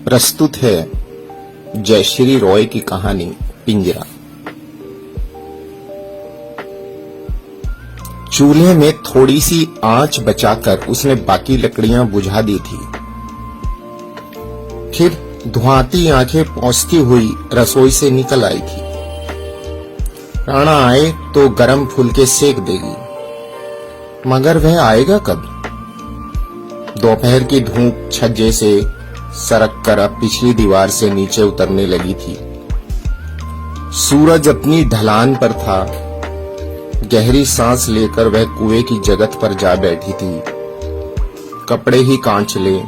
प्रस्तुत है जयश्री रॉय की कहानी पिंजरा। चूल्हे में थोड़ी सी आंच बचाकर उसने बाकी लकड़ियां बुझा दी थी। फिर धुआंती आंखें पोंछती हुई रसोई से निकल आई थी। राणा आए तो गरम फुलके सेक देगी, मगर वह आएगा कब? दोपहर की धूप छज्जे से सरक कर अब पिछली दीवार से नीचे उतरने लगी थी। सूरज अपनी ढलान पर था। गहरी सांस लेकर वह कुएं की जगत पर जा बैठी थी। कपड़े ही कांच ले,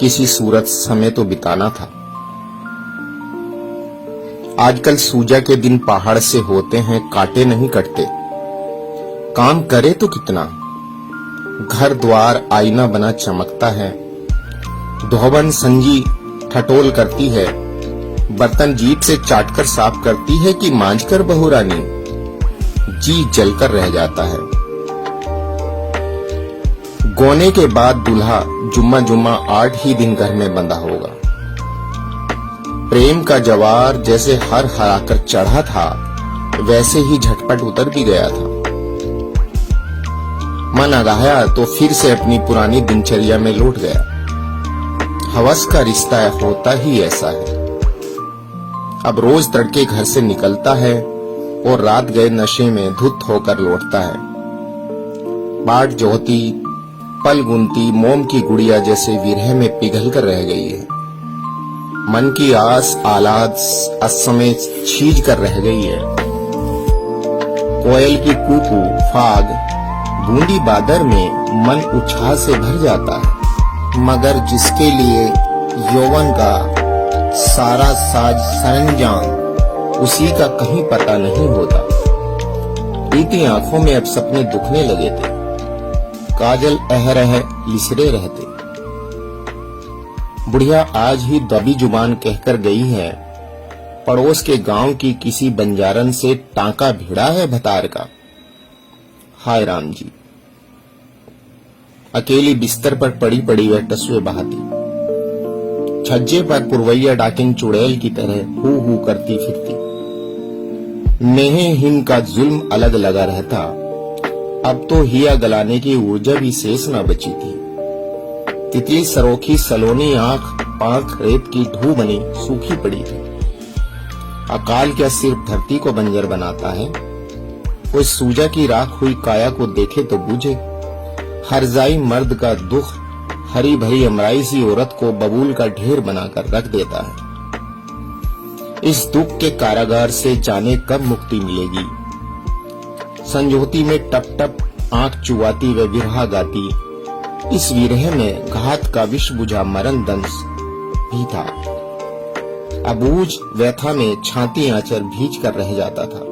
किसी सूरत समय तो बिताना था। आजकल सूजा के दिन पहाड़ से होते हैं, कांटे नहीं कटते। काम करे तो कितना, घर द्वार आईना बना चमकता है। धोबन संजी ठटोल करती है, बर्तन जीभ से चाटकर साफ करती है कि मांझकर बहुरानी। जी जलकर रह जाता है। गोने के बाद दूल्हा जुम्मा जुम्मा 8 ही दिन घर में बंधा होगा। प्रेम का जवार जैसे हर हराकर चढ़ा था, वैसे ही झटपट उतर भी गया था। मन आगाया तो फिर से अपनी पुरानी दिनचर्या में लौट गया। हवस का रिश्ता होता ही ऐसा है। अब रोज तड़के घर से निकलता है और रात गए नशे में धुत होकर लौटता है। बाट जोहती, पल गुनती मोम की गुड़िया जैसे विरह में पिघल कर रह गई है। मन की आस आलाद असमय छीज कर रह गई है। कोयल की कूकू फाग बूंदी बादर में मन उत्साह से भर जाता है, मगर जिसके लिए यौवन का सारा साज सरंजाम उसी का कहीं पता नहीं होता। बीती आंखों में अब सपने दुखने लगे थे। काजल अहरह लिसरे रहते। बुढ़िया आज ही दबी जुबान कहकर गई है, पड़ोस के गांव की किसी बंजारन से टांका भिड़ा है भतार का। हाय राम जी। अकेली बिस्तर पर पड़ी पड़ी वह टसुए बहाती। छज्जे पर पुरवैया डाकिन चुड़ैल की तरह हू हू करती फिरती। नेहे हिम का जुल्म अलग लगा रहता। अब तो हिया गलाने की ऊर्जा भी शेष न बची थी। तितली सरोखी सलोनी आंख पांख रेत की ढू बनी सूखी पड़ी थी। अकाल क्या सिर्फ धरती को बंजर बनाता है? कोई सूजा की राख हुई काया को देखे तो बूझे। हरजाई मर्द का दुख हरी भरी अमराई सी औरत को बबूल का ढेर बनाकर रख देता है। इस दुख के कारागार से जाने कब मुक्ति मिलेगी। संजोती में टप टप आंख चुवाती व विरहा गाती। इस विरह में घात का विष बुझा मरण दंश भी था। अबूझ व्यथा में छाती आंचर भीज कर रह जाता था।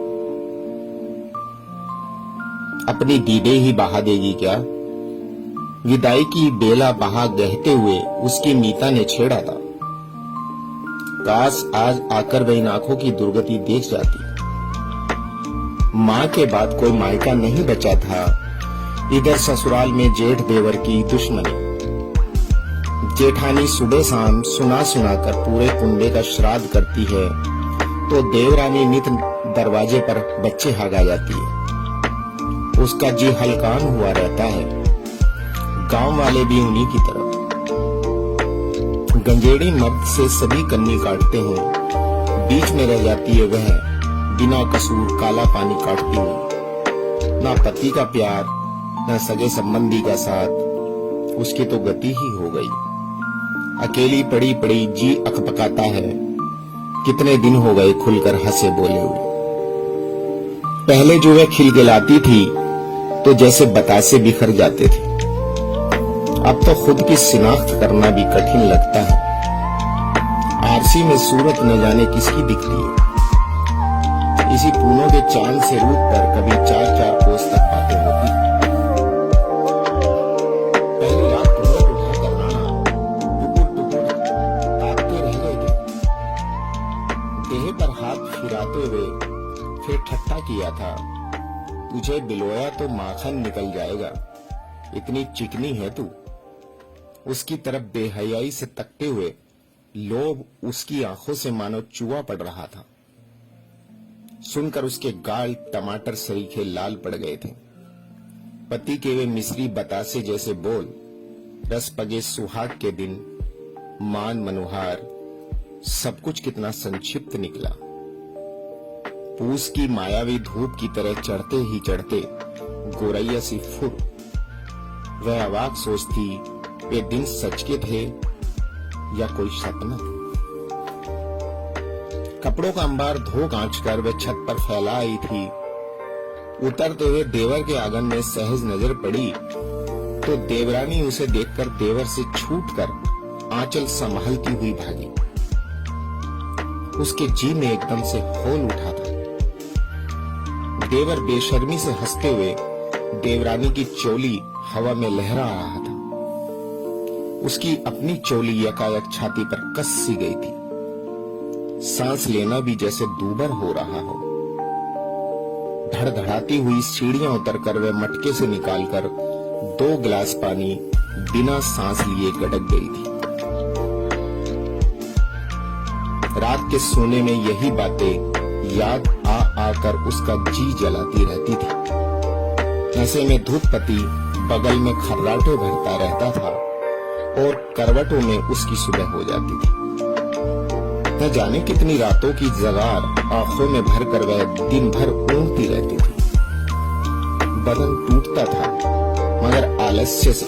अपनी दीदे ही बहा देगी क्या? विदाई की बेला बहा गहते हुए उसकी मीता ने छेड़ा था। काश आज आकर वह इन आंखों की दुर्गति देख जाती। मां के बाद कोई मायका नहीं बचा था। इधर ससुराल में जेठ देवर की दुश्मनी। जेठानी सुबह शाम सुना सुना कर पूरे कुंबे का श्राद्ध करती है, तो देवरानी नित दरवाजे पर बच्चे हागा जाती है। उसका जी हलकान हुआ रहता है। गांव वाले भी उन्हीं की तरफ। गंजेड़ी मर्द से सभी कन्नी काटते हैं, बीच में रह जाती है वह बिना कसूर काला पानी काटती हुई। ना पति का प्यार, ना सगे संबंधी का साथ, उसकी तो गति ही हो गई। अकेली पड़ी पड़ी जी अकपकाता है। कितने दिन हो गए खुलकर हंसे बोले हुए। पहले जो वह खिलखिलाती थी तो जैसे बतासे बिखर जाते थे। अब तो खुद की शिनाख्त करना भी कठिन लगता है। आरसी में सूरत न जाने किसकी दिखती है। इसी पूनों के चांद से रूप पर कभी 4-4 कोस तक बातें होती। पहली रात घूंघट उठाकर राणा टुकुर ताकते रह गए थे। देह पर हाथ फिराते हुए फिर ठट्टा किया था, तुझे बिलोया तो माखन निकल जाएगा, इतनी चिकनी है तू। उसकी तरफ बेहयाई से तकते हुए लोभ उसकी आंखों से मानो चूहा पड़ रहा था। सुनकर उसके गाल टमाटर सरीखे लाल पड़ गए थे। पति के वे मिस्री बतासे जैसे बोल, रस पगे सुहाग के दिन, मान मनोहार, सब कुछ कितना संक्षिप्त निकला। पूस की मायावी धूप की तरह चढ़ते ही चढ़ते गोरैया सी फुर। वह अवाक सोचती, वे दिन सच के थे या कोई सपना। कपड़ों का अंबार धो कांच कर वह छत पर फैला आई थी। उतरते हुए देवर के आंगन में सहज नजर पड़ी तो देवरानी उसे देखकर देवर से छूटकर आंचल संभालती हुई भागी। उसके जी में एकदम से होल उठा था। देवर बेशर्मी से हंसते हुए देवरानी की चोली हवा में लहरा रहा था। उसकी अपनी चोली यकायक छाती पर कस सी गई थी। सांस लेना भी जैसे दूभर हो रहा हो। धड़धड़ाती हुई सीढ़ियां उतरकर वह मटके से निकालकर 2 गिलास पानी बिना सांस लिए गटक गई थी। रात के सोने में यही बातें याद आ आकर उसका जी जलाती रहती थी। ऐसे में धूपपति बगल में खर्राटे भरता रहता था और करवटों में उसकी सुबह हो जाती थी। न जाने कितनी रातों की जगार आंखों में भरकर वह दिन भर ऊँघती रहती थी। बदन टूटता था मगर आलस्य से।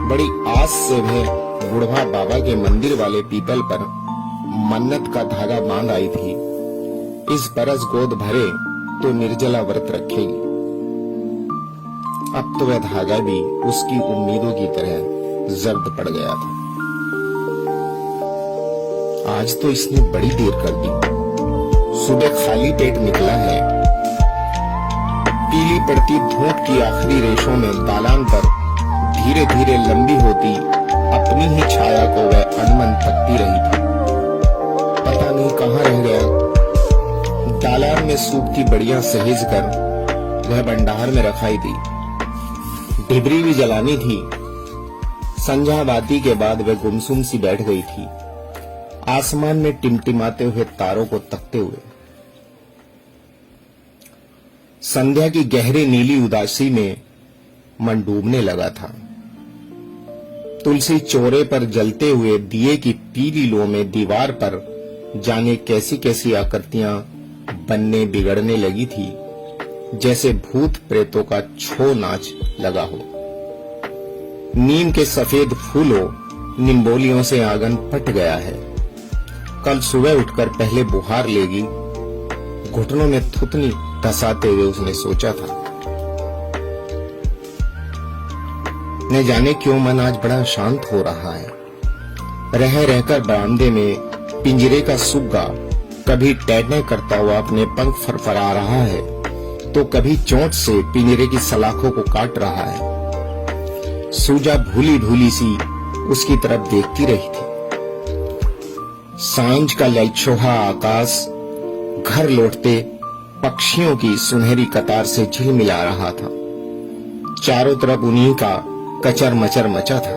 बड़ी आस से वह बुढ़वा बाबा के मंदिर वाले पीपल पर मन्नत का धागा बांध आई थी। इस बरस गोद भरे तो निर्जला व्रत रखेगी। अब तो वह धागा भी उसकी उम्मीदों की तरह जर्द पड़ गया था। आज तो इसने बड़ी देर कर दी। सुबह खाली पेट निकला है। पीली पड़ती धूप की आखिरी रेशों में दालान पर धीरे धीरे लंबी होती अपनी ही छाया को वह अनमन तकती रही थी। पता नहीं कहाँ रह गया। दालान में सूखती बढ़िया सहेज कर वह भंडार में रखाई थी। डिबरी भी जलानी थी। संध्या बाती के बाद वह गुमसुम सी बैठ गई थी, आसमान में टिमटिमाते हुए तारों को तकते हुए। संध्या की गहरी नीली उदासी में मन डूबने लगा था। तुलसी चौरे पर जलते हुए दिए की पीली लो में दीवार पर जाने कैसी कैसी आकृतियां बनने बिगड़ने लगी थी, जैसे भूत प्रेतों का छो नाच लगा हो। नीम के सफेद फूलों निम्बोलियों से आंगन पट गया है। कल सुबह उठकर पहले बुहार लेगी, घुटनों में थुथनी धसाते हुए उसने सोचा था। न जाने क्यों मन आज बड़ा शांत हो रहा है। रह रहकर बरामदे में पिंजरे का सुग्गा कभी टैटने करता हुआ अपने पंख फरफरा रहा है तो कभी चोंच से पिंजरे की सलाखों को काट रहा है। सूजा भूली भूली सी उसकी तरफ देखती रही थी। सांझ का ललचोहा आकाश घर लौटते पक्षियों की सुनहरी कतार से झिलमिला रहा था। चारों तरफ उन्हीं का कचर मचर मचा था।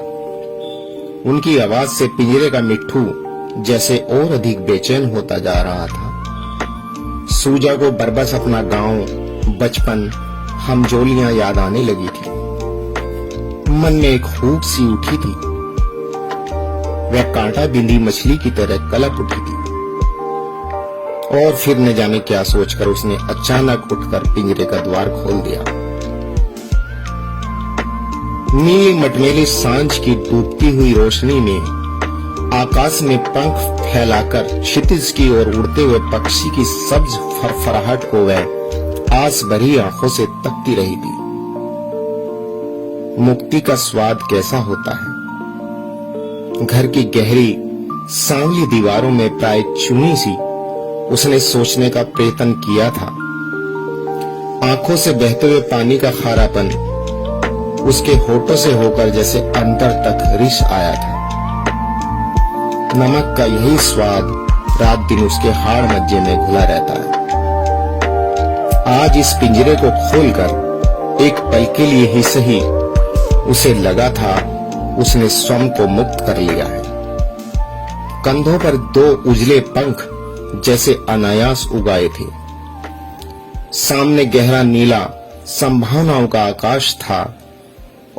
उनकी आवाज से पिंजरे का मिट्ठू जैसे और अधिक बेचैन होता जा रहा था। सूजा को बरबस अपना गांव, बचपन, हमजोलियां याद आने लगी थी। मन में एक हूक सी उठी थी। वह कांटा बिंदी मछली की तरह कलप उठी थी और फिर न जाने क्या सोचकर उसने अचानक उठकर पिंजरे का द्वार खोल दिया। नीली मटमेली सांझ की डूबती हुई रोशनी में आकाश में पंख फैलाकर क्षितिज की ओर उड़ते हुए पक्षी की सब्ज फरफराहट को वह आस भरी आंखों से तकती रही थी। मुक्ति का स्वाद कैसा होता है। घर की गहरी सांवली दीवारों में प्राय चुनी सी उसने सोचने का प्रयत्न किया था। आंखों से बहते हुए पानी का खारापन उसके होठों से होकर जैसे अंतर तक रिस आया था। नमक का यही स्वाद रात दिन उसके हाड़ मज्जे में घुला रहता है। आज इस पिंजरे को खोलकर एक पल के लिए ही सही उसे लगा था उसने स्वयं को मुक्त कर लिया है। कंधों पर दो उजले पंख जैसे अनायास उगाए थे। सामने गहरा नीला संभावनाओं का आकाश था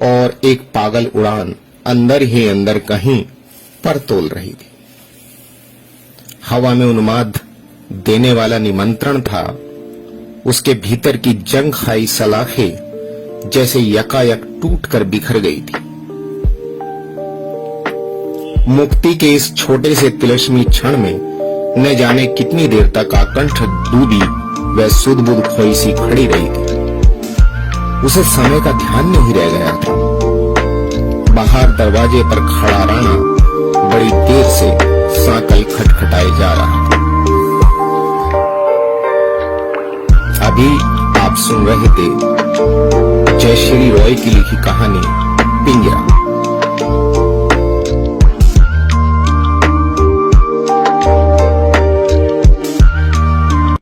और एक पागल उड़ान अंदर ही अंदर कहीं पर तोल रही थी। हवा में उन्माद देने वाला निमंत्रण था। उसके भीतर की जंग खाई सलाखें जैसे यकायक टूटकर बिखर गई थी। मुक्ति के इस छोटे से तिलस्मी क्षण में न जाने कितनी देर तक आकंठ दूधी व सुध-बुध खोई सी खड़ी रही थी। उसे समय का ध्यान नहीं रह गया था। बाहर दरवाजे पर खड़ा राणा बड़ी देर से सांकल खटखटाए जा रहा था। अभी आप सुन रहे थे जय श्री रॉय की लिखी कहानी पिंजरा।